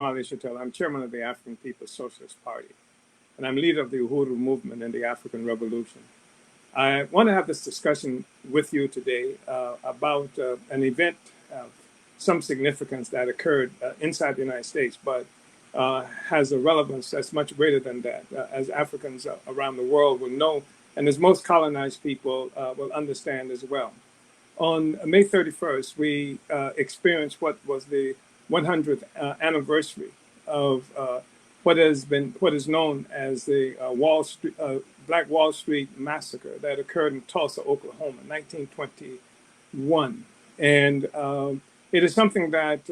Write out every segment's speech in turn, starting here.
Ali Shatel. I'm chairman of the African People's Socialist Party, and I'm leader of the Uhuru movement and the African Revolution. I want to have this discussion with you today about an event of some significance that occurred inside the United States, but has a relevance that's much greater than that, as Africans around the world will know, and as most colonized people will understand as well. On May 31st, we experienced what was the 100th anniversary of what is known as the Black Wall Street massacre that occurred in Tulsa, Oklahoma, 1921, and it is something that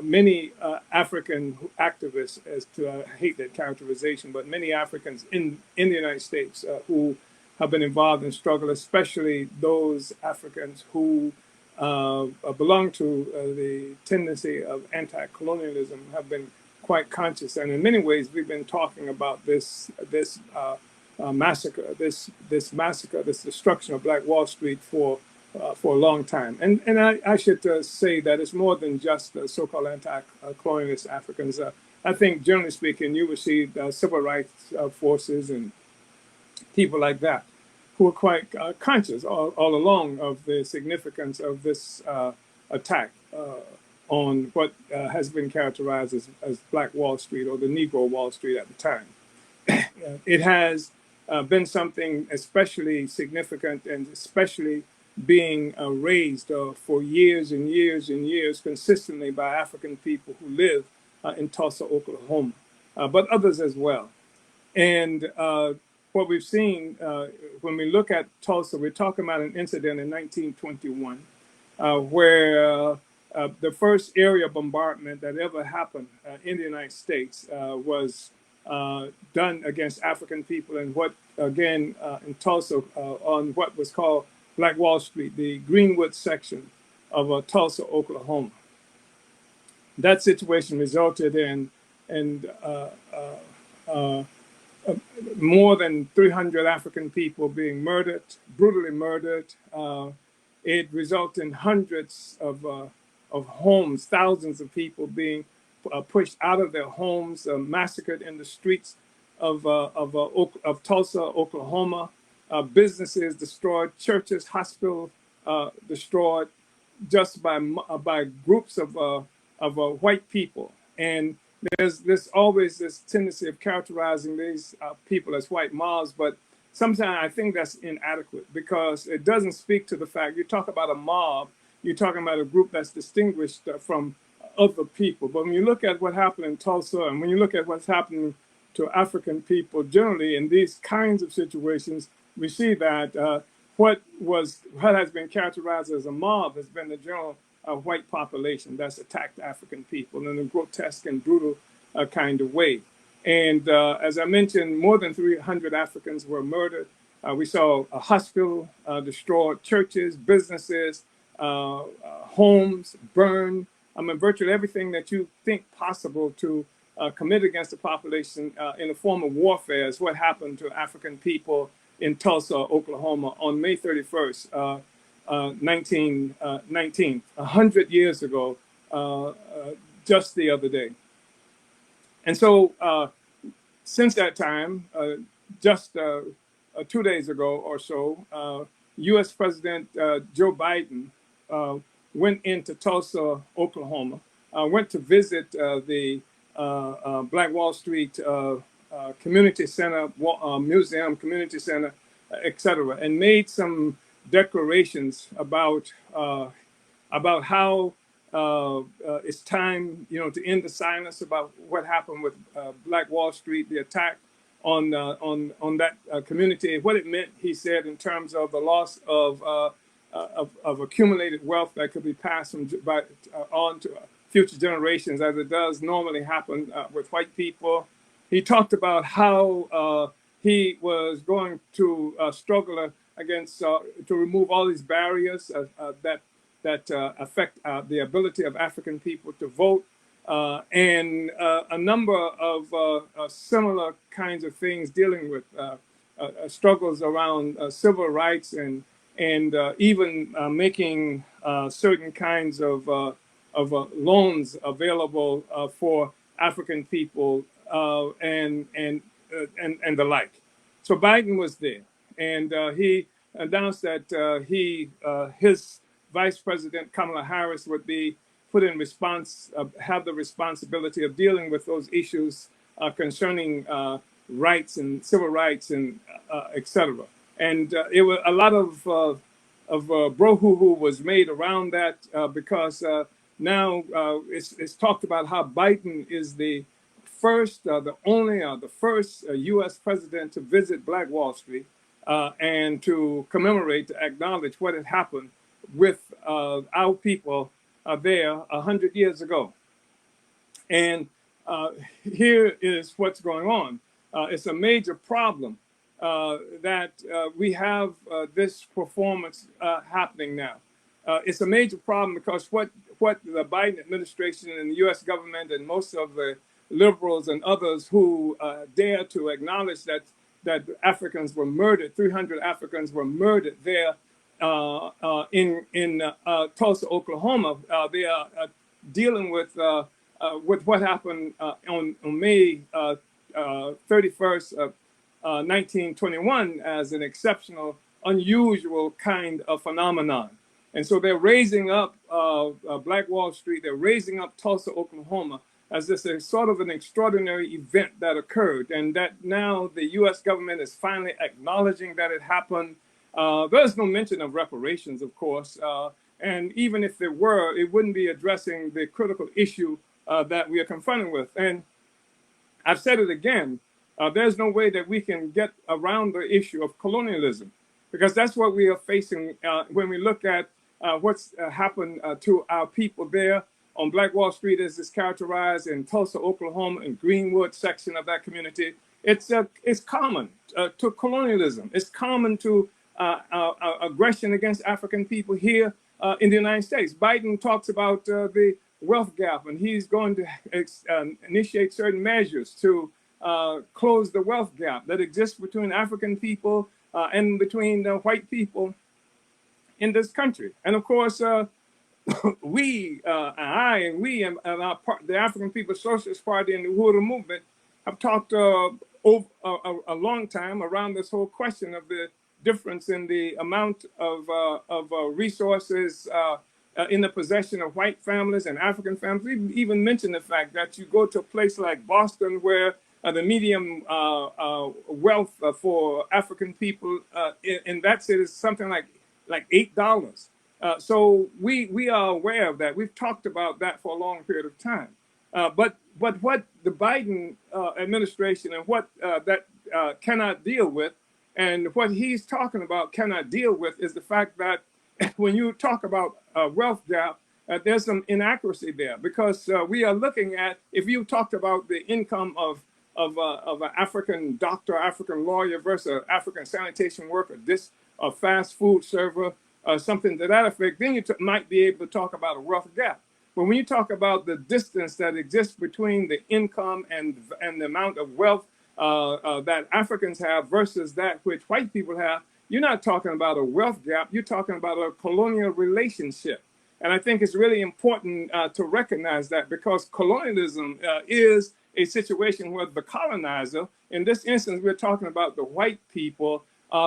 many African activists, as to I hate that characterization, but many Africans in the United States who have been involved in struggle, especially those Africans who belong to the tendency of anti-colonialism, have been quite conscious. And in many ways, we've been talking about this massacre, this destruction of Black Wall Street for a long time. And I should say that it's more than just the so-called anti-colonialist Africans. I think, generally speaking, you will see civil rights forces and people like that who are quite conscious all along of the significance of this attack on what has been characterized as Black Wall Street, or the Negro Wall Street at the time. It has been something especially significant, and especially being raised for years and years and years consistently by African people who live in Tulsa, Oklahoma, but others as well. And what we've seen when we look at Tulsa, we're talking about an incident in 1921 where the first area bombardment that ever happened in the United States was done against African people, and what, again, in Tulsa, on what was called Black Wall Street, the Greenwood section of Tulsa, Oklahoma. That situation resulted in more than 300 African people being murdered, brutally murdered. It resulted in hundreds of homes, thousands of people being pushed out of their homes, massacred in the streets of Tulsa, Oklahoma. Businesses destroyed, churches, hospitals destroyed, just by groups of white people. And there's always this tendency of characterizing these people as white mobs, but sometimes I think that's inadequate, because it doesn't speak to the fact, you talk about a mob, you're talking about a group that's distinguished from other people. But when you look at what happened in Tulsa, and when you look at what's happening to African people generally in these kinds of situations, we see that what has been characterized as a mob has been the general white population that's attacked African people in a grotesque and brutal kind of way. And as I mentioned, more than 300 Africans were murdered. We saw a hospital destroyed, churches, businesses, homes burned. I mean, virtually everything that you think possible to commit against the population in a form of warfare is what happened to African people in Tulsa, Oklahoma on May 31st, 1919, 100 years ago, just the other day. And so since that time, just 2 days ago or so, U.S. President Joe Biden went into Tulsa, Oklahoma, went to visit the Black Wall Street Community Center, Museum, Community Center, et cetera, and made some declarations about how it's time, to end the silence about what happened with Black Wall Street, the attack on that community, what it meant, he said, in terms of the loss of accumulated wealth that could be passed on to future generations, as it does normally happen with white people. He talked about how he was going to struggle against to remove all these barriers that affect the ability of African people to vote, and a number of similar kinds of things dealing with struggles around civil rights, and even making certain kinds of loans available for African people and the like. So Biden was there, and he announced that his Vice President Kamala Harris would be put in response, have the responsibility of dealing with those issues concerning rights and civil rights and et cetera. And it was a lot of brohu was made around that because now it's talked about how Biden is the first, the only, the first U.S. president to visit Black Wall Street and to commemorate, to acknowledge what had happened with our people there 100 years ago. And here is what's going on. It's a major problem that we have this performance happening now. It's a major problem because what the Biden administration and the U.S. government and most of the liberals and others who dare to acknowledge that Africans were murdered, 300 Africans were murdered there in Tulsa, Oklahoma. They are dealing with what happened on May 31st, 1921 as an exceptional, unusual kind of phenomenon. And so they're raising up Black Wall Street, they're raising up Tulsa, Oklahoma as this a sort of an extraordinary event that occurred, and that now the U.S. government is finally acknowledging that it happened. There's no mention of reparations, of course, and even if there were, it wouldn't be addressing the critical issue that we are confronted with. And I've said it again, there's no way that we can get around the issue of colonialism, because that's what we are facing when we look at what's happened to our people there on Black Wall Street, as it's characterized in Tulsa, Oklahoma, and Greenwood section of that community. It's common to colonialism. It's common to aggression against African people here in the United States. Biden talks about the wealth gap, and he's going to initiate certain measures to close the wealth gap that exists between African people and between white people in this country. And of course, we, the African People's Socialist Party and the Uhuru movement have talked over a long time around this whole question of the difference in the amount of resources in the possession of white families and African families. We even mentioned the fact that you go to a place like Boston, where the median wealth for African people in that city is something like $8. So we are aware of that. We've talked about that for a long period of time. But what the Biden administration and what that cannot deal with, and what he's talking about cannot deal with, is the fact that when you talk about wealth gap, there's some inaccuracy there, because we are looking at, if you talked about the income of an African doctor, African lawyer versus an African sanitation worker, a fast food server, something to that effect, then you might be able to talk about a wealth gap. But when you talk about the distance that exists between the income and the amount of wealth that Africans have versus that which white people have, you're not talking about a wealth gap, you're talking about a colonial relationship. And I think it's really important to recognize that, because colonialism is a situation where the colonizer, in this instance, we're talking about the white people,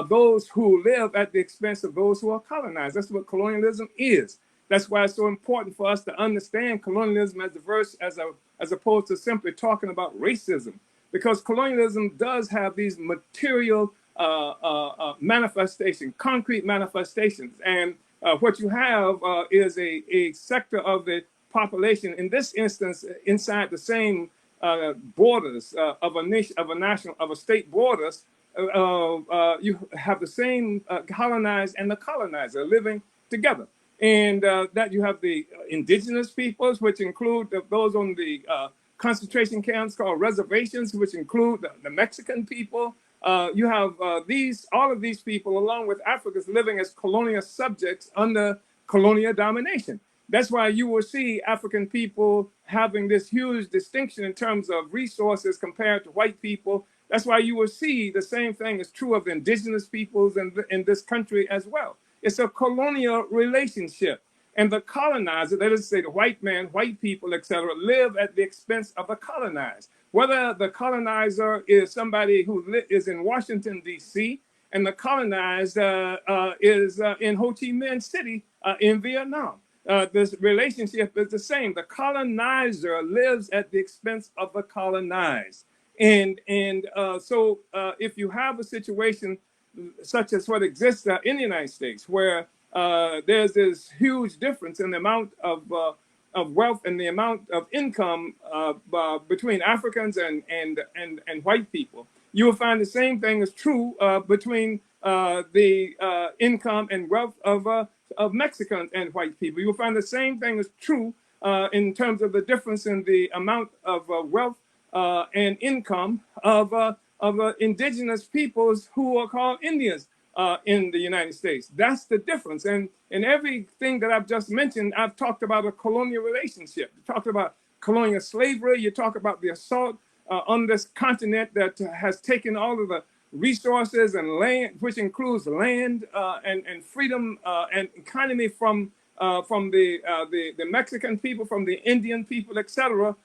those who live at the expense of those who are colonized. That's what colonialism is. That's why it's so important for us to understand colonialism as diverse, as opposed to simply talking about racism, because colonialism does have these material manifestations, concrete manifestations, and what you have is a sector of the population, in this instance, inside the same borders of a nation, of a state borders. You have the same colonized and the colonizer living together. And that you have the indigenous peoples, which include those on the concentration camps called reservations, which include the Mexican people. You have all of these people, along with Africans, living as colonial subjects under colonial domination. That's why you will see African people having this huge distinction in terms of resources compared to white people. That's why you will see the same thing is true of indigenous peoples in this country as well. It's a colonial relationship. And the colonizer, that is to say the white man, white people, etc., live at the expense of the colonized. Whether the colonizer is somebody who is in Washington, D.C., and the colonized is in Ho Chi Minh City in Vietnam. This relationship is the same. The colonizer lives at the expense of the colonized. So if you have a situation such as what exists in the United States, where there's this huge difference in the amount of wealth and the amount of income between Africans and white people, you will find the same thing is true between the income and wealth of Mexicans and white people. You will find the same thing is true in terms of the difference in the amount of wealth and income of indigenous peoples who are called Indians in the United States. That's the difference. And in everything that I've just mentioned, I've talked about a colonial relationship. You talked about colonial slavery. You talk about the assault on this continent that has taken all of the resources and land, which includes land and freedom and economy from the Mexican people, from the Indian people, etc.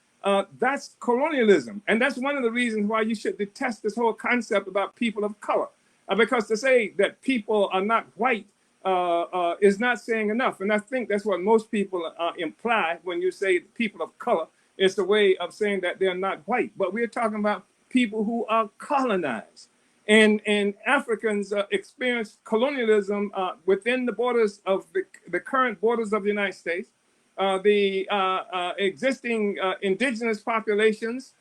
That's colonialism. And that's one of the reasons why you should detest this whole concept about people of color. Because to say that people are not white is not saying enough. And I think that's what most people imply when you say people of color. It's a way of saying that they're not white. But we're talking about people who are colonized. And Africans experienced colonialism within the borders of the current borders of the United States. The existing indigenous populations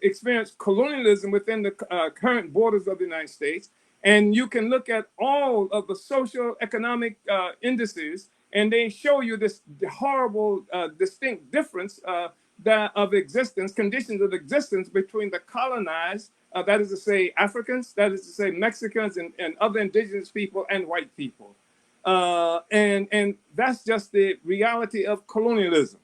experienced colonialism within the current borders of the United States. And you can look at all of the social economic indices, and they show you this horrible, distinct difference of existence, conditions of existence between the colonized, that is to say Africans, that is to say Mexicans and other indigenous people and white people. And that's just the reality of colonialism.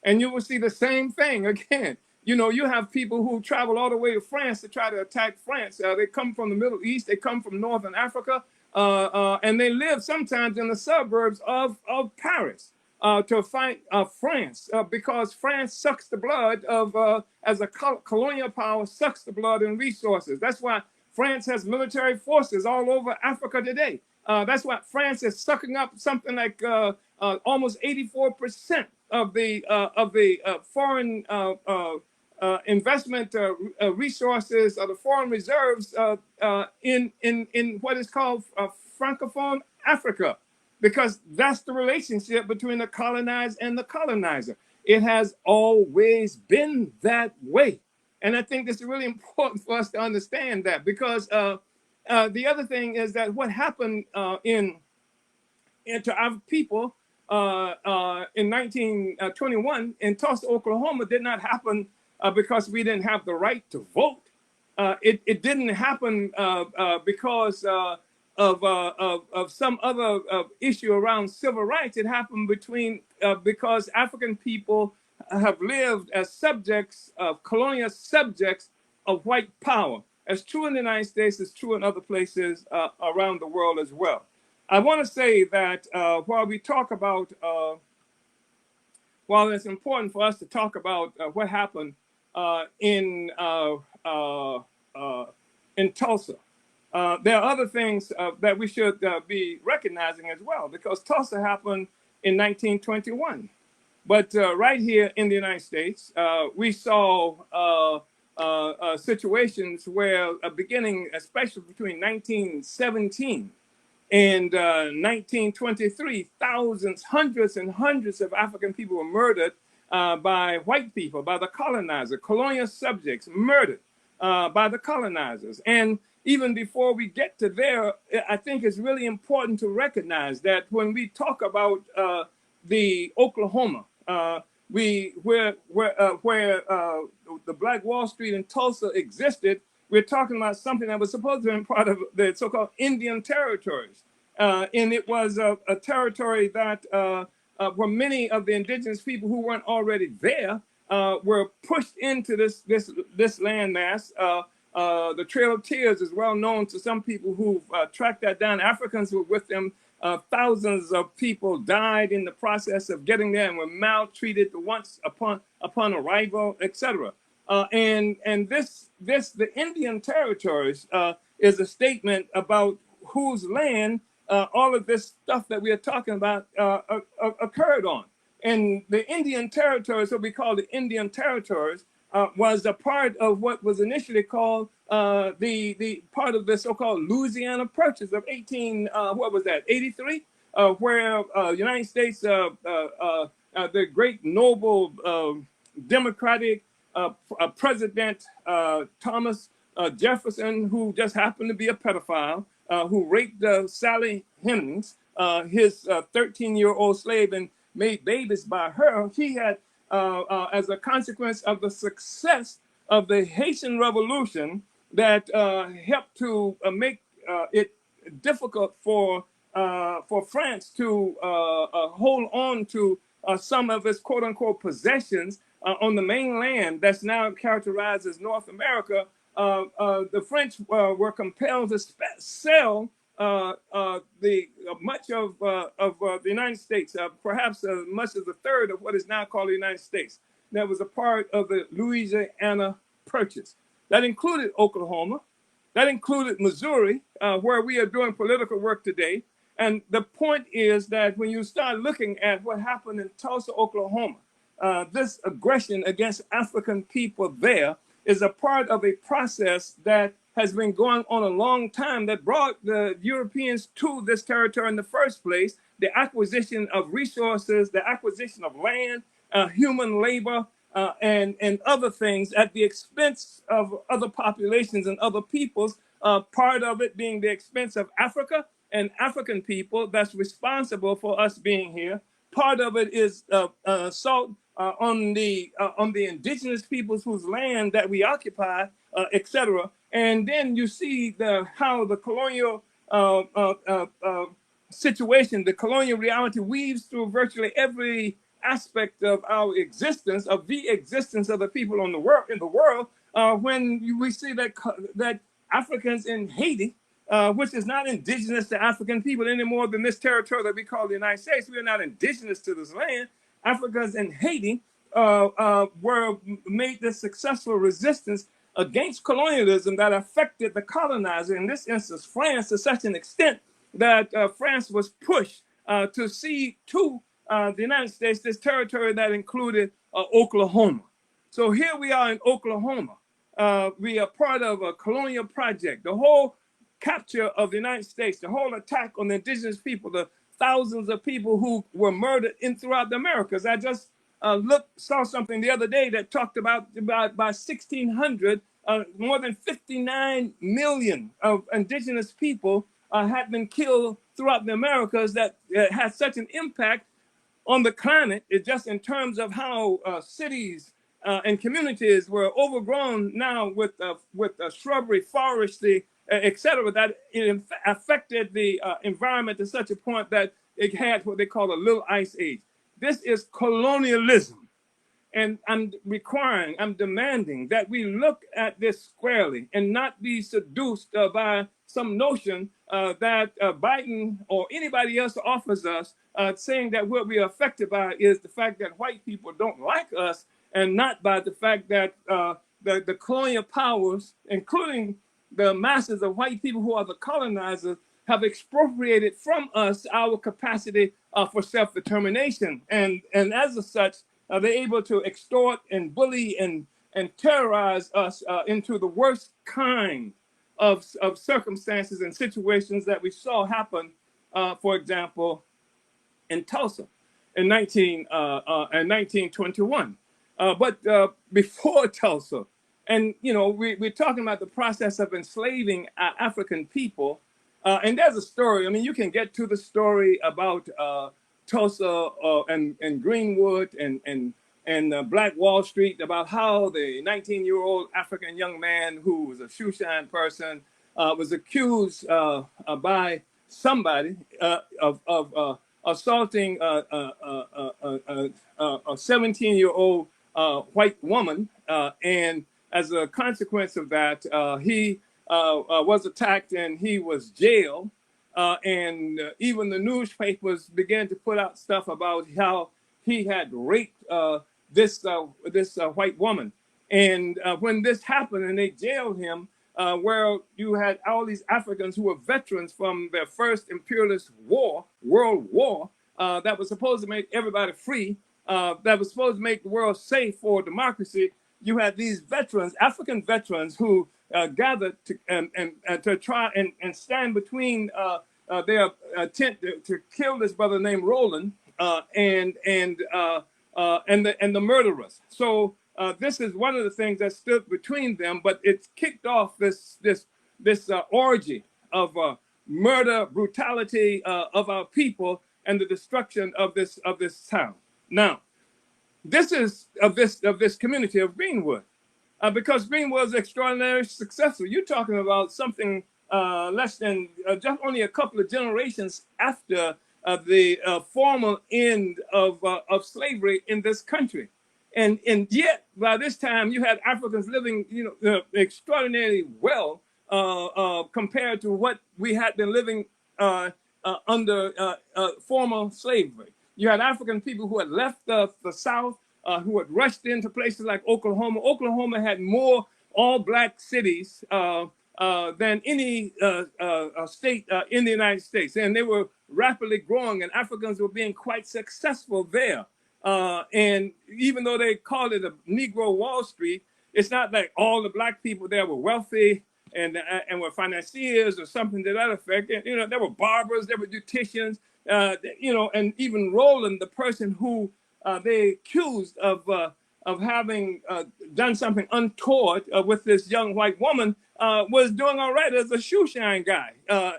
And you will see the same thing again. You know, you have people who travel all the way to France to try to attack France. They come from the Middle East, they come from Northern Africa, and they live sometimes in the suburbs of Paris to fight France because France sucks the blood of, as a colonial power, sucks the blood and resources. That's why France has military forces all over Africa today. That's why France is sucking up something like almost 84% of the foreign investment resources or the foreign reserves in what is called Francophone Africa, because that's the relationship between the colonized and the colonizer. It has always been that way. And I think it's really important for us to understand that, because the other thing is that what happened to our people in 1921 in Tulsa, Oklahoma, did not happen because we didn't have the right to vote. It didn't happen because of some other issue around civil rights. It happened because African people have lived as subjects of colonial subjects of white power. As true in the United States, it's true in other places around the world as well. I want to say that while we talk about, while it's important for us to talk about what happened in Tulsa, there are other things that we should be recognizing as well, because Tulsa happened in 1921. But right here in the United States, we saw situations where, beginning especially between 1917 and 1923, thousands, hundreds and hundreds of African people were murdered by white people, by the colonizer, colonial subjects murdered by the colonizers. And even before we get to there, I think it's really important to recognize that when we talk about the Oklahoma, where the Black Wall Street in Tulsa existed, we're talking about something that was supposed to be part of the so-called Indian territories. And it was a territory that where many of the indigenous people who weren't already there were pushed into this landmass. The Trail of Tears is well known to some people who've tracked that down. Africans who were with them thousands of people died in the process of getting there and were maltreated once upon arrival, etc. And the Indian Territories is a statement about whose land all of this stuff that we are talking about occurred on. And the Indian Territories, what we call the Indian Territories, was a part of what was initially called the part of the so-called Louisiana Purchase of 83, where United States, the great noble Democratic President Thomas Jefferson, who just happened to be a pedophile, who raped Sally Hemings, his 13-year-old slave, and made babies by her. He had, as a consequence of the success of the Haitian Revolution, that helped to make it difficult for France to hold on to some of its quote unquote possessions on the mainland that's now characterized as North America. The French were compelled to sell the much of the United States, perhaps as much as a third of what is now called the United States. That was a part of the Louisiana Purchase. That included Oklahoma. That included Missouri, where we are doing political work today. And the point is that when you start looking at what happened in Tulsa, Oklahoma, this aggression against African people there is a part of a process that has been going on a long time that brought the Europeans to this territory in the first place. The acquisition of resources, the acquisition of land, human labor, and other things at the expense of other populations and other peoples, part of it being the expense of Africa and African people that's responsible for us being here. Part of it is assault on the indigenous peoples whose land that we occupy, etc. And then you see how the colonial situation, the colonial reality weaves through virtually every aspect of our existence, of the existence of the people in the world. When we see that Africans in Haiti, which is not indigenous to African people any more than this territory that we call the United States, we are not indigenous to this land. Africans in Haiti were made this successful resistance against colonialism that affected the colonizer, in this instance France, to such an extent that France was pushed to cede to the United States this territory that included Oklahoma. So here we are in Oklahoma. We are part of a colonial project. The whole capture of the United States, the whole attack on the indigenous people, the thousands of people who were murdered throughout the Americas. I just saw something the other day that talked about by 1600, more than 59 million of indigenous people had been killed throughout the Americas. That had such an impact on the climate, it just in terms of how cities and communities were overgrown now with shrubbery, forestry, etc., that it affected the environment to such a point that it had what they call a little ice age. This is colonialism. And I'm demanding that we look at this squarely and not be seduced by some notion that Biden or anybody else offers us, saying that what we are affected by is the fact that white people don't like us, and not by the fact that the colonial powers, including the masses of white people who are the colonizers, have expropriated from us our capacity for self-determination. And as such, they're able to extort and bully and terrorize us into the worst kind of circumstances and situations that we saw happen, for example, in Tulsa in 1921. But before Tulsa, and we're talking about the process of enslaving African people, and there's a story. I mean, you can get to the story about Tulsa and Greenwood and Black Wall Street, about how the 19-year-old African young man who was a shoeshine person was accused by somebody of assaulting a 17-year-old white woman, and as a consequence of that, he was attacked and he was jailed. and even the newspapers began to put out stuff about how he had raped this white woman. And when this happened and they jailed him, where you had all these Africans who were veterans from their first imperialist war, World War, that was supposed to make everybody free, that was supposed to make the world safe for democracy. You had these veterans, African veterans, who gathered to try and stand between their attempt to kill this brother named Roland and the murderers. So this is one of the things that stood between them, but it's kicked off this orgy of murder, brutality of our people, and the destruction of this town. Now, this is of this community of Greenwood, because Greenwood is extraordinarily successful. You're talking about something less than just only a couple of generations after the formal end of slavery in this country. And yet, by this time, you had Africans living, extraordinarily well compared to what we had been living under formal slavery. You had African people who had left the South, who had rushed into places like Oklahoma. Oklahoma had more all-black cities than any state in the United States, and they were rapidly growing, and Africans were being quite successful there. And even though they called it a Negro Wall Street, it's not like all the black people there were wealthy and were financiers or something to that effect. There were barbers, there were beauticians, and even Roland, the person who they accused of having done something untoward with this young white woman, was doing all right as a shoe shine guy.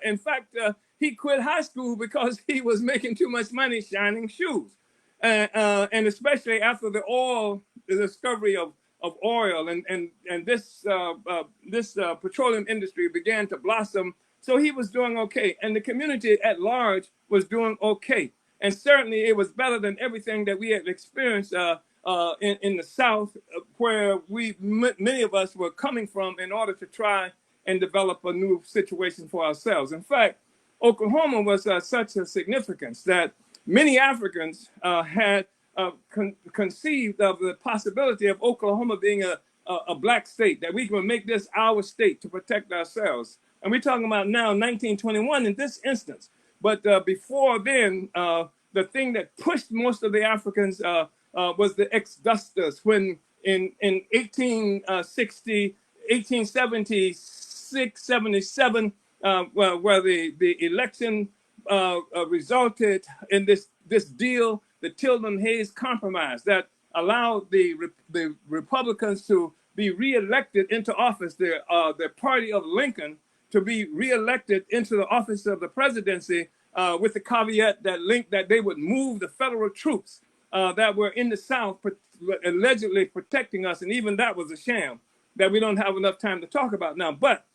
In fact, he quit high school because he was making too much money shining shoes. And especially after the discovery of oil and this petroleum industry began to blossom. So he was doing okay, and the community at large was doing okay. And certainly it was better than everything that we had experienced in the South, where many of us were coming from in order to try and develop a new situation for ourselves. In fact, Oklahoma was such a significance that many Africans had conceived of the possibility of Oklahoma being a black state, that we can make this our state to protect ourselves. And we're talking about now 1921 in this instance. But before then, the thing that pushed most of the Africans was the exodus, when in 1876, 77, where the election resulted in this deal, the Tilden-Hayes Compromise, that allowed the Republicans to be reelected into office, the party of Lincoln to be reelected into the office of the presidency, with the caveat that they would move the federal troops that were in the South, allegedly protecting us, and even that was a sham that we don't have enough time to talk about now. But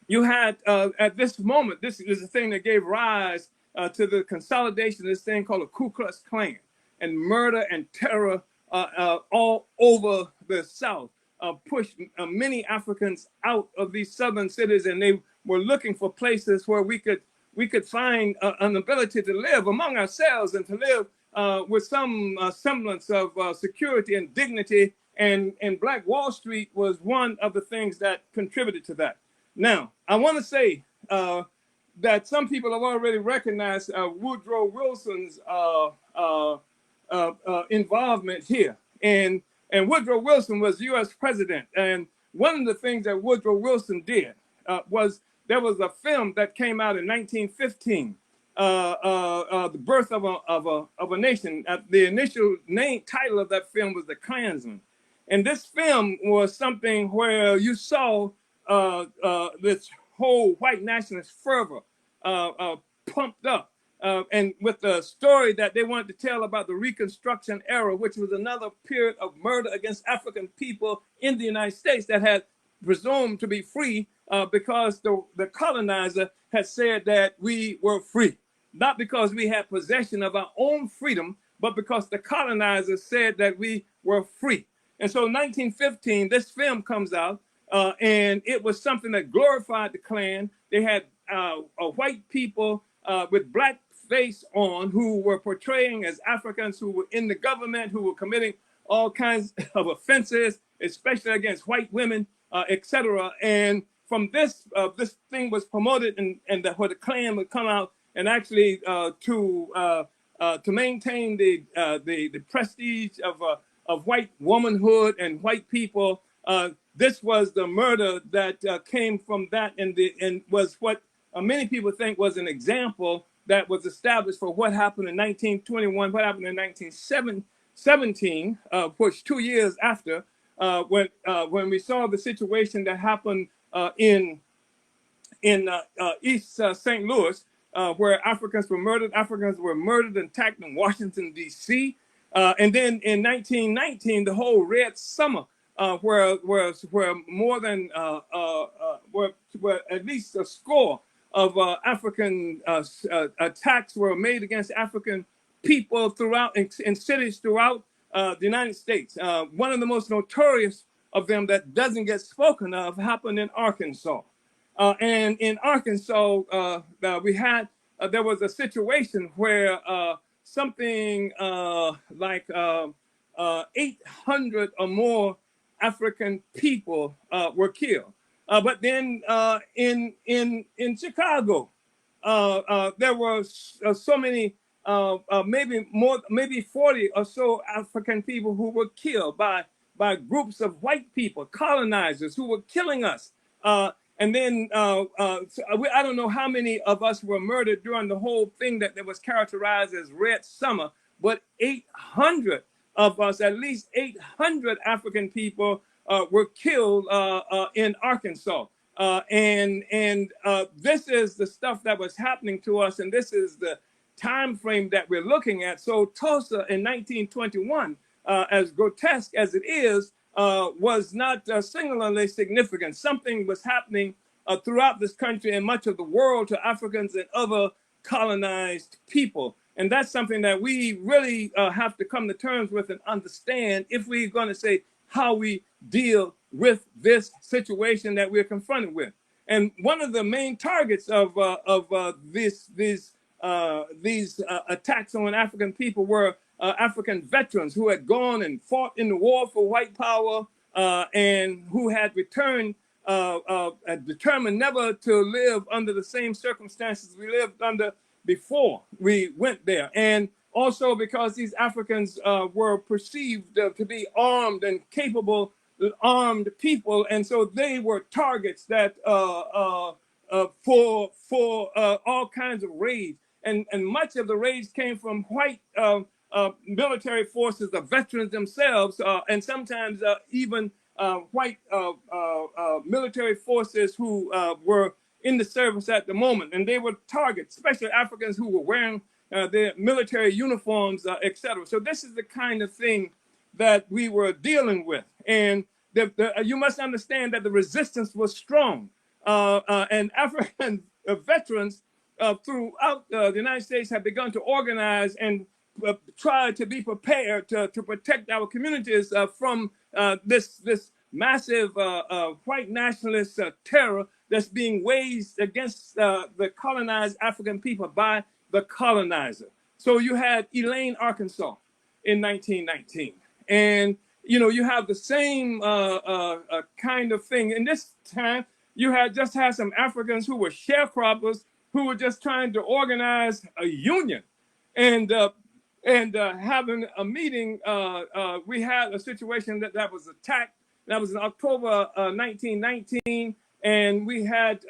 you had, at this moment, this is the thing that gave rise to the consolidation of this thing called the Ku Klux Klan, and murder and terror all over the South pushed many Africans out of these southern cities, and they were looking for places where we could find an ability to live among ourselves and to live with some semblance of security and dignity. And Black Wall Street was one of the things that contributed to that. Now, I want to say that some people have already recognized Woodrow Wilson's involvement here. And Woodrow Wilson was U.S. president. And one of the things that Woodrow Wilson did was there was a film that came out in 1915, The Birth of a Nation. The initial title of that film was The Klansman. And this film was something where you saw this whole white nationalist fervor pumped up. And with the story that they wanted to tell about the Reconstruction era, which was another period of murder against African people in the United States that had presumed to be free because the colonizer had said that we were free. Not because we had possession of our own freedom, but because the colonizer said that we were free. And so in 1915, this film comes out, and it was something that glorified the Klan. They had white people with black face on who were portraying as Africans, who were in the government, who were committing all kinds of offenses, especially against white women, etc. And from this, this thing was promoted, where the Klan would come out and actually to maintain the prestige of white womanhood and white people. This was the murder that came from that, and was what many people think was an example that was established for what happened in 1921, what happened in 1917, which 2 years after, when we saw the situation that happened in East St. Louis, where Africans were murdered. Africans were murdered and attacked in Washington, D.C. And then in 1919, the whole Red Summer, where more than where at least a score of African attacks were made against African people throughout in cities throughout the United States. One of the most notorious of them that doesn't get spoken of happened in Arkansas. And in Arkansas, we had there was a situation where something like 800 or more African people were killed. But then in Chicago, there was so many, maybe 40 or so African people who were killed by groups of white people, colonizers who were killing us. And then I don't know how many of us were murdered during the whole thing that was characterized as Red Summer, but 800 of us, at least 800 African people were killed in Arkansas. And this is the stuff that was happening to us, and this is the time frame that we're looking at. So Tulsa in 1921, as grotesque as it is, was not singularly significant. Something was happening throughout this country and much of the world to Africans and other colonized people. And that's something that we really have to come to terms with and understand if we're going to say how we deal with this situation that we're confronted with. And one of the main targets of these attacks on African people were African veterans who had gone and fought in the war for white power and who had returned determined never to live under the same circumstances we lived under before we went there. And also because these Africans were perceived to be armed and capable armed people, and so they were targets that for all kinds of raids, and much of the raids came from white military forces, the veterans themselves, and sometimes even white military forces who were in the service at the moment, and they were targets, especially Africans who were wearing their military uniforms, etc. So this is the kind of thing that we were dealing with. And you must understand that the resistance was strong. And African veterans throughout the United States have begun to organize and try to be prepared to protect our communities from this massive white nationalist terror that's being waged against the colonized African people by the colonizer. So you had Elaine, Arkansas in 1919. And, you have the same kind of thing. In this time, you had some Africans who were sharecroppers who were just trying to organize a union. And having a meeting, we had a situation that was attacked. That was in October 1919. And we had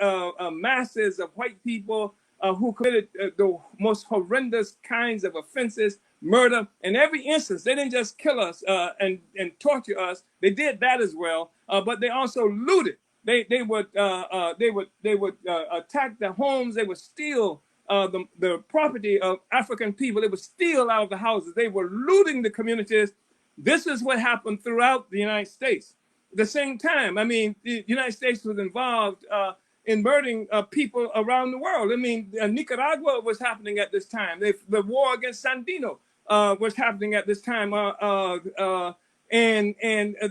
masses of white people who committed the most horrendous kinds of offenses, murder. In every instance, they didn't just kill us and torture us. They did that as well, but they also looted. They would attack the homes. They would steal the property of African people. They would steal out of the houses. They were looting the communities. This is what happened throughout the United States. At the same time, I mean, the United States was involved in murdering people around the world. I mean, Nicaragua was happening at this time. The war against Sandino was happening at this time. And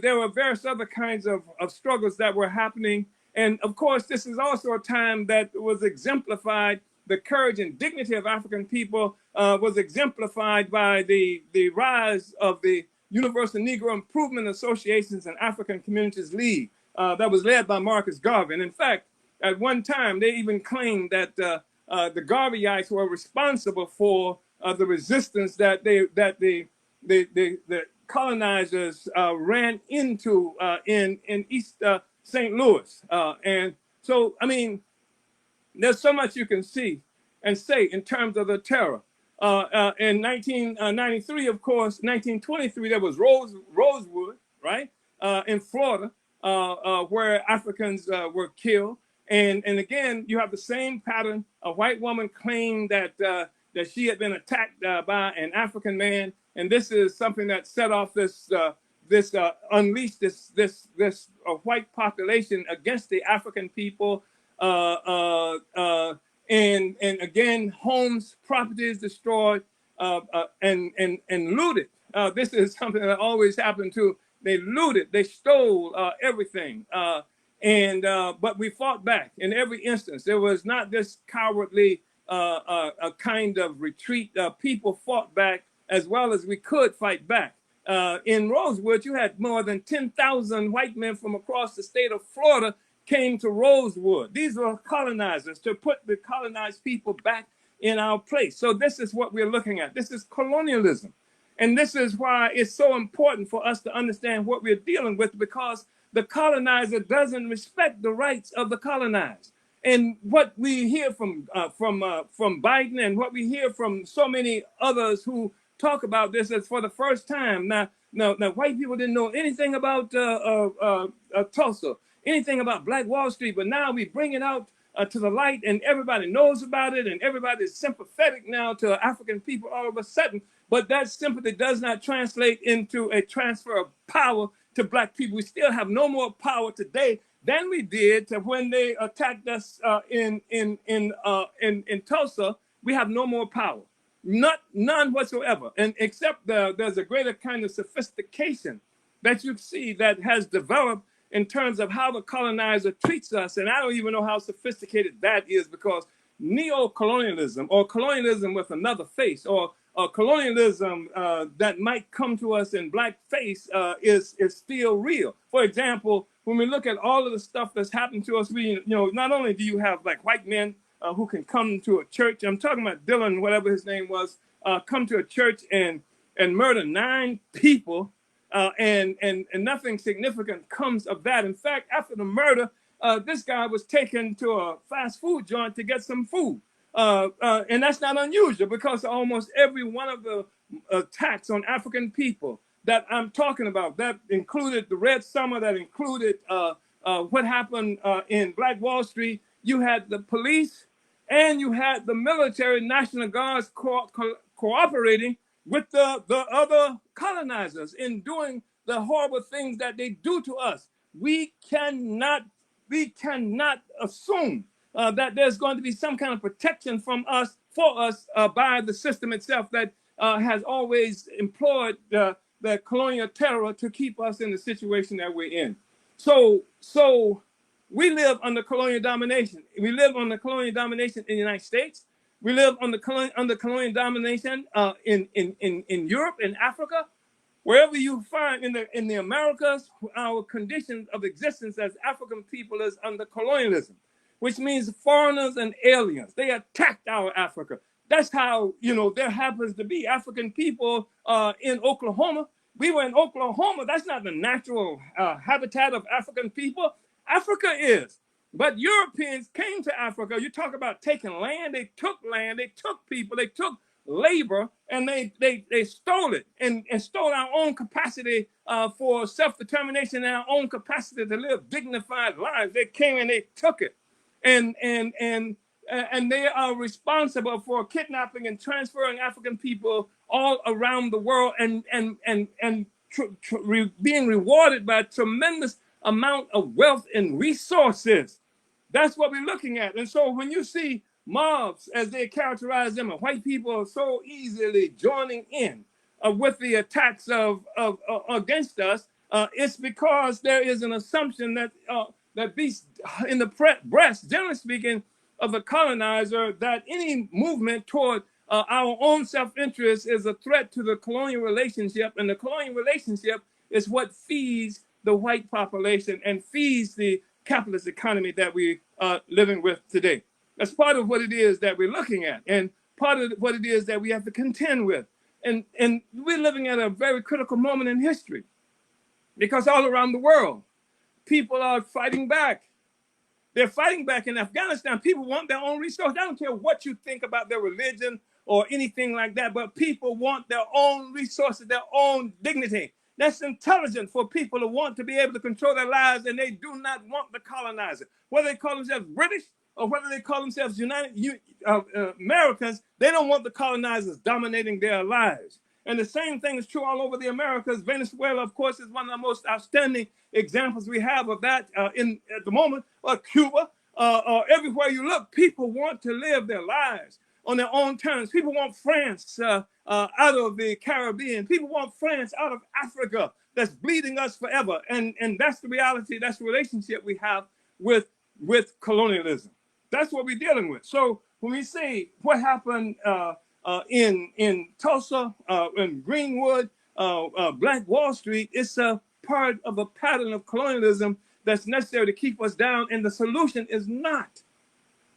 there were various other kinds of struggles that were happening. And of course, this is also a time that was exemplified. The courage and dignity of African people was exemplified by the rise of the Universal Negro Improvement Associations and African Communities League that was led by Marcus Garvey. And in fact, at one time, they even claimed that the Garveyites were responsible for the resistance that the colonizers ran into in East St. Louis. And so, I mean, there's so much you can see and say in terms of the terror. In 1993, of course, 1923, there was Rosewood, right, in Florida, where Africans were killed. And again, you have the same pattern. A white woman claimed that she had been attacked by an African man, and this is something that set off unleashed this white population against the African people. And again, homes, properties destroyed, and looted. This is something that always happened too. They looted, they stole everything, but we fought back in every instance. There was not this cowardly a kind of retreat. People fought back as well as we could fight back. In Rosewood, you had more than 10,000 white men from across the state of Florida came to Rosewood. These were colonizers to put the colonized people back in our place. So this is what we're looking at. This is colonialism. And this is why it's so important for us to understand what we're dealing with, because the colonizer doesn't respect the rights of the colonized. And what we hear from Biden, and what we hear from so many others who talk about this is for the first time. Now, white people didn't know anything about Tulsa, anything about Black Wall Street, but now we bring it out to the light, and everybody knows about it, and everybody is sympathetic now to African people all of a sudden. But that sympathy does not translate into a transfer of power to Black people. We still have no more power today than we did when they attacked us in Tulsa. We have no more power, none whatsoever, and except there's a greater kind of sophistication that you see that has developed in terms of how the colonizer treats us. And I don't even know how sophisticated that is, because neo-colonialism, or colonialism with another face, or colonialism that might come to us in blackface is still real. For example, when we look at all of the stuff that's happened to us, not only do you have like white men who can come to a church, I'm talking about Dylan, whatever his name was, come to a church and murder 9 people, and nothing significant comes of that. In fact, after the murder, this guy was taken to a fast food joint to get some food. And that's not unusual, because almost every one of the attacks on African people that I'm talking about, that included the Red Summer, that included what happened in Black Wall Street, you had the police and you had the military, National Guards cooperating with the other colonizers in doing the horrible things that they do to us. We cannot assume that there's going to be some kind of protection for us by the system itself that has always employed the colonial terror to keep us in the situation that we're in. So we live under colonial domination. We live under colonial domination in the United States. We live under colonial domination in Europe, in Africa. Wherever you find in the Americas, our conditions of existence as African people is under colonialism, which means foreigners and aliens. They attacked our Africa. That's how, there happens to be African people in Oklahoma. We were in Oklahoma. That's not the natural habitat of African people. Africa is. But Europeans came to Africa. You talk about taking land. They took land. They took people. They took labor, and they stole it and stole our own capacity for self-determination and our own capacity to live dignified lives. They came and they took it. And they are responsible for kidnapping and transferring African people all around the world, and being rewarded by a tremendous amount of wealth and resources. That's what we're looking at. And so when you see mobs, as they characterize them, and white people are so easily joining in with the attacks against us, it's because there is an assumption that that beats in the breast, generally speaking, of the colonizer, that any movement toward our own self-interest is a threat to the colonial relationship, and the colonial relationship is what feeds the white population and feeds the capitalist economy that we are living with today. That's part of what it is that we're looking at, and part of what it is that we have to contend with. And we're living at a very critical moment in history, because all around the world, people are fighting back. They're fighting back in Afghanistan. People want their own resources. I don't care what you think about their religion or anything like that, but people want their own resources, their own dignity. That's intelligent for people to want to be able to control their lives, and they do not want the colonizer. Whether they call themselves British or whether they call themselves Americans, they don't want the colonizers dominating their lives. And the same thing is true all over the Americas. Venezuela, of course, is one of the most outstanding examples we have of that at the moment. Cuba, everywhere you look, people want to live their lives on their own terms. People want France out of the Caribbean. People want France out of Africa that's bleeding us forever. And that's the reality. That's the relationship we have with colonialism. That's what we're dealing with. So when we say what happened in Tulsa, in Greenwood, Black Wall Street, it's a part of a pattern of colonialism that's necessary to keep us down. And the solution is not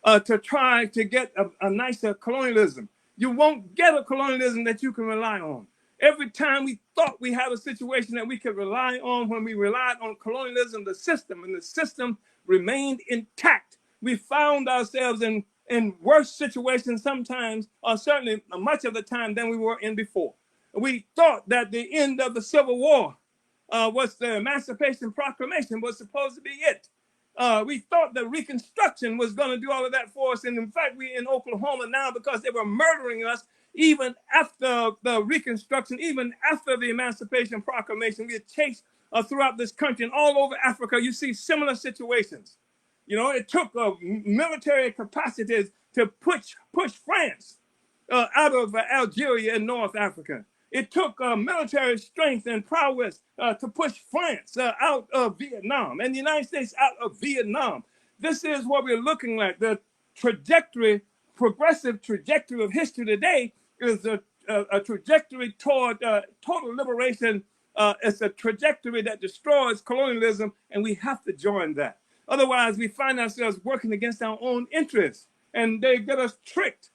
to try to get a nicer colonialism. You won't get a colonialism that you can rely on. Every time we thought we had a situation that we could rely on, when we relied on colonialism, the system remained intact. We found ourselves in worse situations sometimes, or certainly much of the time, than we were in before. We thought that the end of the Civil War was the Emancipation Proclamation was supposed to be it. We thought that Reconstruction was going to do all of that for us. And in fact, we're in Oklahoma now because they were murdering us even after the Reconstruction, even after the Emancipation Proclamation. We had chased throughout this country and all over Africa. You see similar situations. You know, it took military capacities to push France out of Algeria and North Africa. It took military strength and prowess to push France out of Vietnam and the United States out of Vietnam. This is what we're looking at. The trajectory, progressive trajectory of history today is a trajectory toward total liberation. It's a trajectory that destroys colonialism, and we have to join that. Otherwise, we find ourselves working against our own interests, and they get us tricked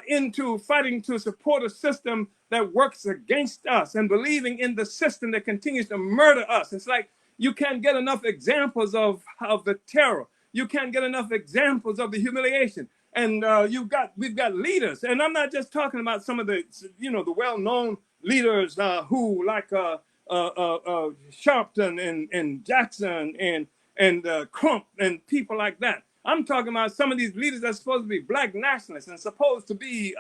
into fighting to support a system that works against us and believing in the system that continues to murder us. It's like you can't get enough examples of the terror. You can't get enough examples of the humiliation. And we've got leaders, and I'm not just talking about some of the the well-known leaders who like Sharpton and Jackson and Crump and people like that. I'm talking about some of these leaders that are supposed to be black nationalists and supposed to be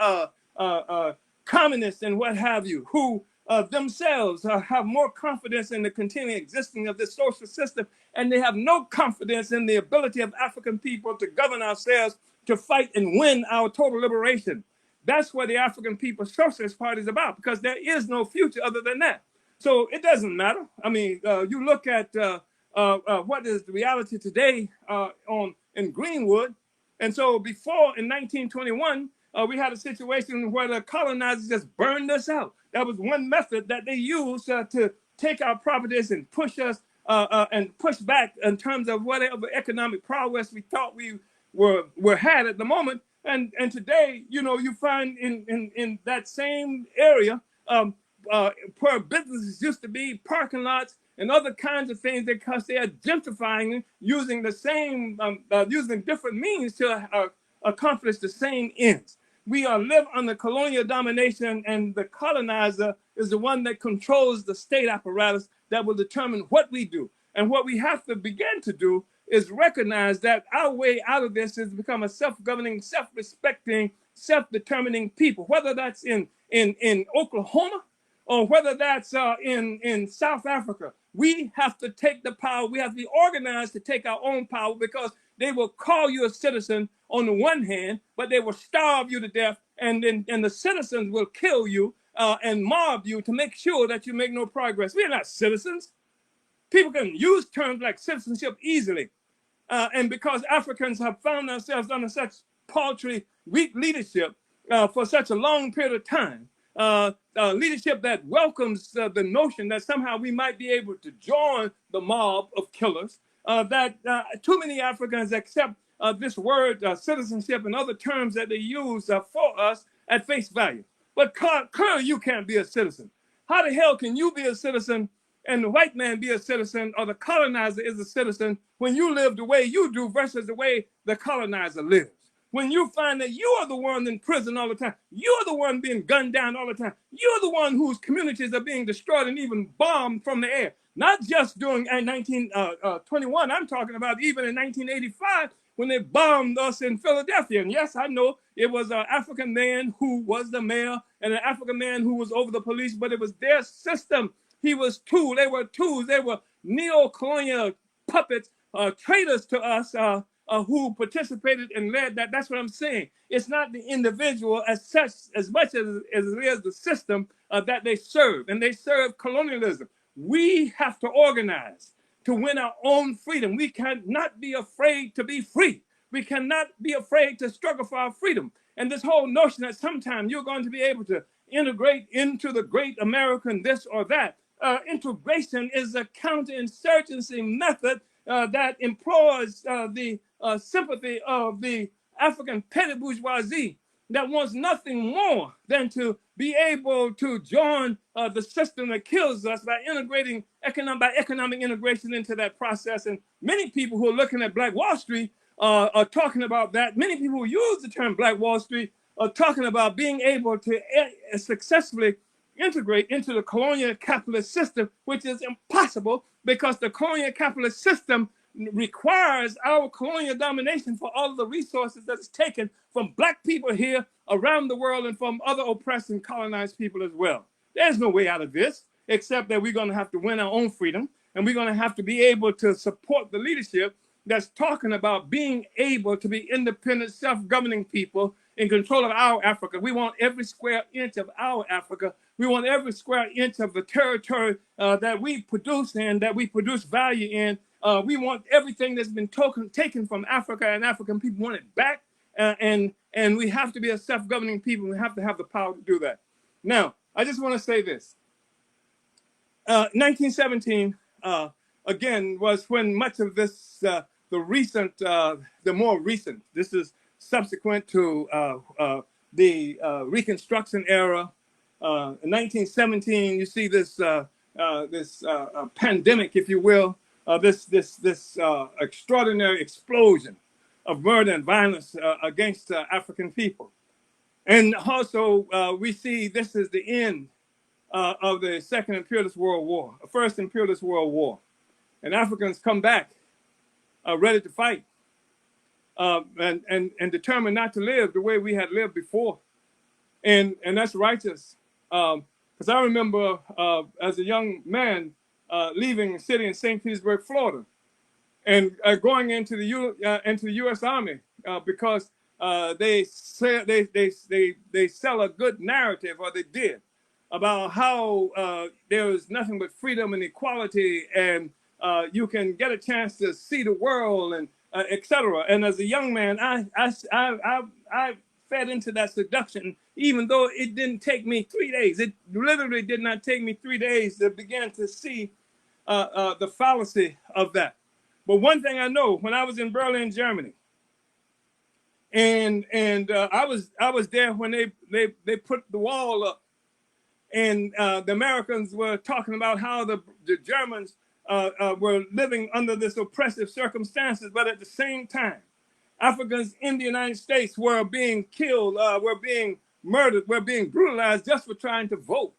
communists and what have you, who themselves have more confidence in the continuing existence of this social system, and they have no confidence in the ability of African people to govern ourselves, to fight and win our total liberation. That's what the African People's Socialist Party is about, because there is no future other than that. So it doesn't matter. I mean, you look at what is the reality today in Greenwood. And so before, in 1921, we had a situation where the colonizers just burned us out. That was one method that they used to take our properties and push us and push back in terms of whatever economic progress we thought we were had at the moment. And today, you find in that same area where businesses used to be, parking lots and other kinds of things, because they are gentrifying using the same, using different means to accomplish the same ends. We live under colonial domination, and the colonizer is the one that controls the state apparatus that will determine what we do. And what we have to begin to do is recognize that our way out of this is to become a self-governing, self-respecting, self-determining people, whether that's in Oklahoma or whether that's in South Africa. We have to take the power. We have to be organized to take our own power, because they will call you a citizen on the one hand, but they will starve you to death, and the citizens will kill you and mob you to make sure that you make no progress. We are not citizens. People can use terms like citizenship easily, And because Africans have found themselves under such paltry, weak leadership for such a long period of time, leadership that welcomes the notion that somehow we might be able to join the mob of killers, that too many Africans accept this word citizenship and other terms that they use for us at face value. But clearly, you can't be a citizen. How the hell can you be a citizen and the white man be a citizen, or the colonizer is a citizen, when you live the way you do versus the way the colonizer lives? When you find that you are the one in prison all the time, you're the one being gunned down all the time, you're the one whose communities are being destroyed and even bombed from the air. Not just during 1921, I'm talking about even in 1985 when they bombed us in Philadelphia. And yes, I know it was an African man who was the mayor and an African man who was over the police, but it was their system. He was tool. They were tools. They were neo-colonial puppets, traitors to us, who participated and led that. That's what I'm saying. It's not the individual as such, as much as it is the system that they serve. And they serve colonialism. We have to organize to win our own freedom. We cannot be afraid to be free. We cannot be afraid to struggle for our freedom. And this whole notion that sometime you're going to be able to integrate into the great American this or that. Integration is a counterinsurgency method that employs the sympathy of the African petty bourgeoisie that wants nothing more than to be able to join the system that kills us by integrating economic integration into that process. And many people who are looking at Black Wall Street are talking about that. Many people who use the term Black Wall Street are talking about being able to successfully integrate into the colonial capitalist system, which is impossible because the colonial capitalist system requires our colonial domination for all of the resources that is taken from Black people here around the world and from other oppressed and colonized people as well. There's no way out of this except that we're going to have to win our own freedom, and we're going to have to be able to support the leadership that's talking about being able to be independent, self-governing people in control of our Africa. We want every square inch of our Africa. We want every square inch of the territory that we produce in, that we produce value in. We want everything that's been taken from Africa and African people want it back. And we have to be a self-governing people. We have to have the power to do that. Now, I just want to say this. 1917, again, was when much of this, the more recent, this is subsequent to the Reconstruction era. In 1917, you see this pandemic, if you will, this extraordinary explosion of murder and violence against African people. And also, we see this is the end of the Second Imperialist World War, First Imperialist World War. And Africans come back ready to fight and determined not to live the way we had lived before. And that's righteous. Because I remember as a young man leaving a city in St. Petersburg, Florida, and going into the U.S. Army because they sell a good narrative, or they did, about how there is nothing but freedom and equality, and you can get a chance to see the world, and etc. And as a young man, I fed into that seduction, even though it didn't take me 3 days. It literally did not take me 3 days to begin to see the fallacy of that. But one thing I know, when I was in Berlin, Germany, and I was there when they put the wall up, and the Americans were talking about how the Germans were living under this oppressive circumstances, but at the same time, Africans in the United States were being killed, were being murdered, were being brutalized just for trying to vote.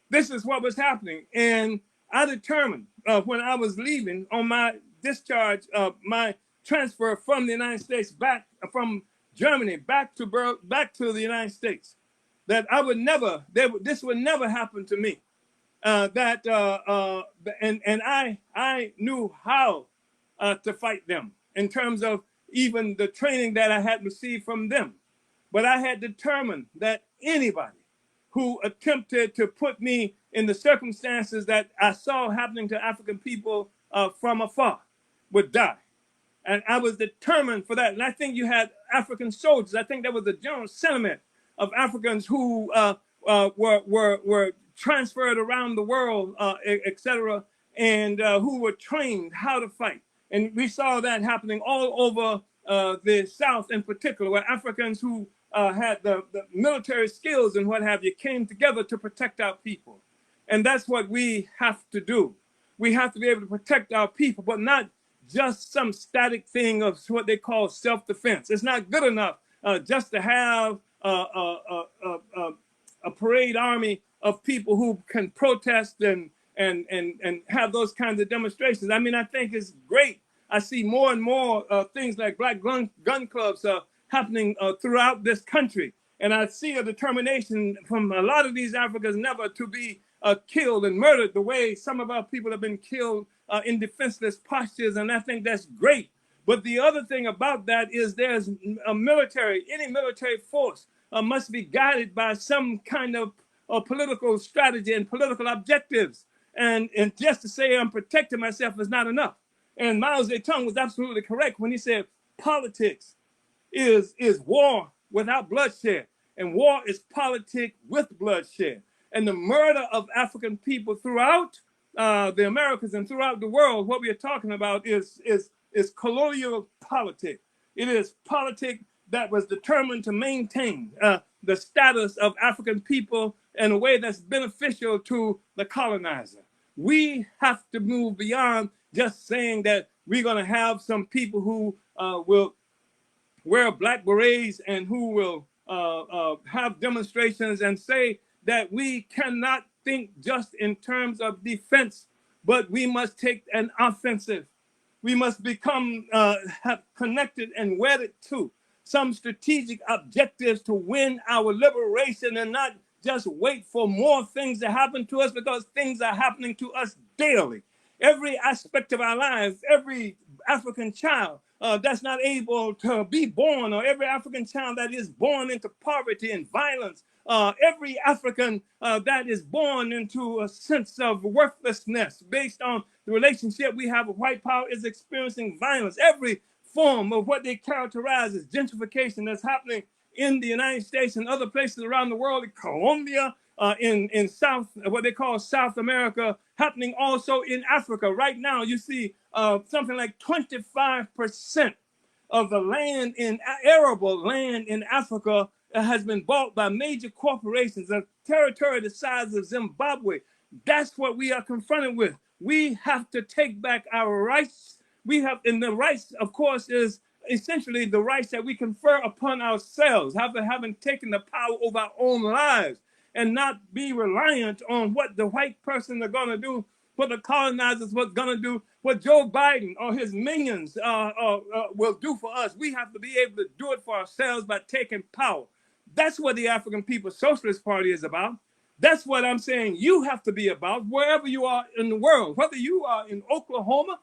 This is what was happening. And I determined when I was leaving on my discharge, my transfer from the United States back, from Germany back to the United States, that I would never, this would never happen to me. And I knew how to fight them in terms of even the training that I had received from them. But I had determined that anybody who attempted to put me in the circumstances that I saw happening to African people from afar would die. And I was determined for that. And I think you had African soldiers. I think that was the general sentiment of Africans who were transferred around the world, etc., and who were trained how to fight. And we saw that happening all over the South in particular, where Africans who had the military skills and what have you came together to protect our people. And that's what we have to do. We have to be able to protect our people, but not just some static thing of what they call self-defense. It's not good enough just to have a parade army of people who can protest and have those kinds of demonstrations. I mean, I think it's great. I see more and more things like black gun clubs happening throughout this country. And I see a determination from a lot of these Africans never to be killed and murdered the way some of our people have been killed in defenseless postures. And I think that's great. But the other thing about that is there's a military, any military force must be guided by some kind of political strategy and political objectives. And just to say I'm protecting myself is not enough. And Mao Zedong was absolutely correct when he said politics is war without bloodshed, and war is politics with bloodshed. And the murder of African people throughout the Americas and throughout the world, what we are talking about is colonial politics. It is politics that was determined to maintain the status of African people in a way that's beneficial to the colonizer. We have to move beyond just saying that we're going to have some people who will wear black berets and who will have demonstrations and say that we cannot think just in terms of defense, but we must take an offensive. We must become connected and wedded to some strategic objectives to win our liberation and not just wait for more things to happen to us, because things are happening to us daily. Every aspect of our lives, every African child that's not able to be born, or every African child that is born into poverty and violence, every African that is born into a sense of worthlessness based on the relationship we have with white power is experiencing violence. Every form of what they characterize as gentrification that's happening in the United States and other places around the world, in Colombia, in South, what they call South America, happening also in Africa. Right now, you see something like 25% of the land in arable land in Africa has been bought by major corporations, a territory the size of Zimbabwe. That's what we are confronted with. We have to take back our rights. We have, and the rights, of course, is essentially the rights that we confer upon ourselves, having taken the power over our own lives, and not be reliant on what the white person are going to do, what the colonizers was going to do, what Joe Biden or his minions will do for us. We have to be able to do it for ourselves by taking power. That's what the African People's Socialist Party is about. That's what I'm saying you have to be about wherever you are in the world, whether you are in Oklahoma,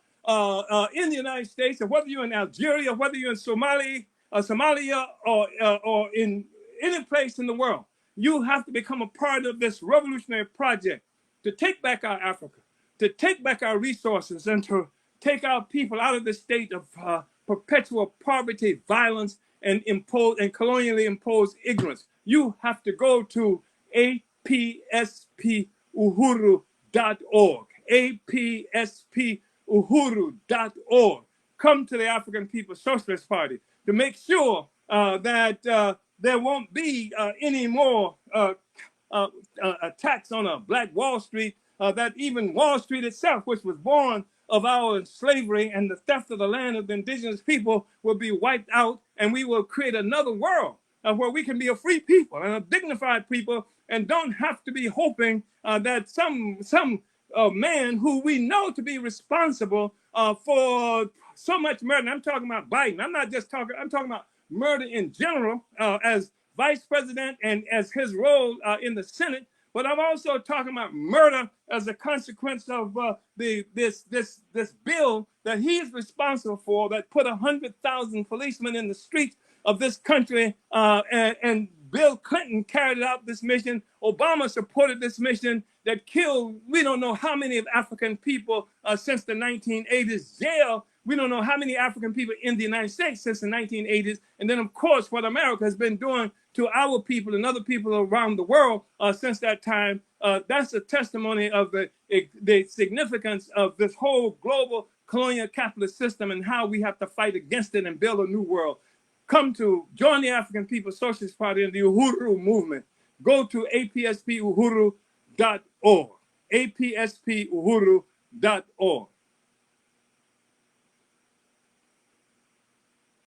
in the United States, or whether you're in Algeria, whether you're in Somalia, or in any place in the world. You have to become a part of this revolutionary project to take back our Africa, to take back our resources, and to take our people out of the state of perpetual poverty, violence, and colonially imposed ignorance. You have to go to apspuhuru.org, apspuhuru.org. Come to the African People's Socialist Party to make sure that there won't be any more attacks on a black Wall Street, that even Wall Street itself, which was born of our slavery and the theft of the land of the indigenous people, will be wiped out, and we will create another world where we can be a free people and a dignified people, and don't have to be hoping that some man who we know to be responsible for so much murder. I'm talking about Biden. I'm talking about murder in general as vice president and as his role in the Senate. But I'm also talking about murder as a consequence of this bill that he's responsible for, that put 100,000 policemen in the streets of this country, and Bill Clinton carried out this mission. Obama supported this mission that killed we don't know how many of African people since the 1980s. Jail We don't know how many African people in the United States since the 1980s. And then, of course, what America has been doing to our people and other people around the world since that time. That's a testimony of the significance of this whole global colonial capitalist system and how we have to fight against it and build a new world. Come to join the African People's Socialist Party and the Uhuru movement. Go to apspuhuru.org. apspuhuru.org.